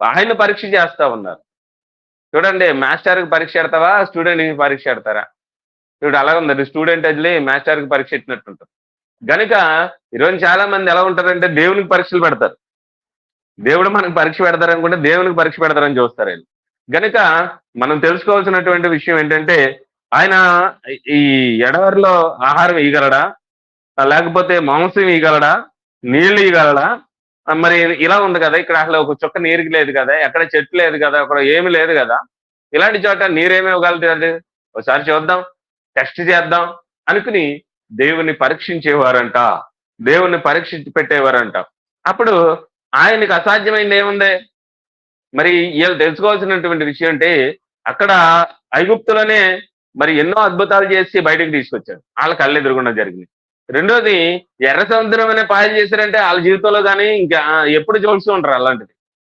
ఆయన పరీక్ష చేస్తా ఉన్నారు. చూడండి, మాస్టర్‌కి పరీక్ష ఎడతావా? స్టూడెంట్‌కి పరీక్ష ఎడతారా? చూడు అలాగే ఉందండి. స్టూడెంట్ ఎళ్ళి మాస్టర్‌కి పరీక్ష ఎట్టినట్టుంటది. గనుక ఈరోజు చాలా మంది ఎలా ఉంటారంటే దేవునికి పరీక్షలు పెడతారు. దేవుడు మనకు పరీక్ష పెడతారనుకుంటే దేవునికి పరీక్ష పెడతారని చూస్తారాళ్ళు. గనుక మనం తెలుసుకోవాల్సినటువంటి విషయం ఏంటంటే, ఆయన ఈ ఎడారిలో ఆహారం ఇయ్యగలడా? లేకపోతే మాంసం ఇయ్యగలడా? నీళ్ళు ఇయ్యగలడా? మరి ఇలా ఉంది కదా! ఇక్కడ అసలు ఒక చుక్క నీరుకి లేదు కదా! ఎక్కడ చెట్టు లేదు కదా! అక్కడ ఏమి లేదు కదా! ఇలాంటి చోట నీరేమి ఇవ్వగలుగుతది? ఒకసారి చూద్దాం. టెస్ట్ చేద్దాం అనుకుని దేవుణ్ణి పరీక్షించేవారంట. దేవుణ్ణి పరీక్షించి పెట్టేవారంట. అప్పుడు ఆయనకి అసాధ్యమైంది ఏముంది? మరి ఈళ్ళు తెలుసుకోవాల్సినటువంటి విషయం అంటే, అక్కడ ఐగుప్తులోనే మరి ఎన్నో అద్భుతాలు చేసి బయటకి తీసుకొచ్చాడు. ఆళ్ళ కళ్ళెదురుగుండా జరిగినియి. రెండోది ఎర్ర సముద్రం అనే పాయలు చేశారంటే ఆళ్ళ జీవితంలో గాని ఇంకా ఎప్పుడు చూసి ఉండరు అలాంటిది.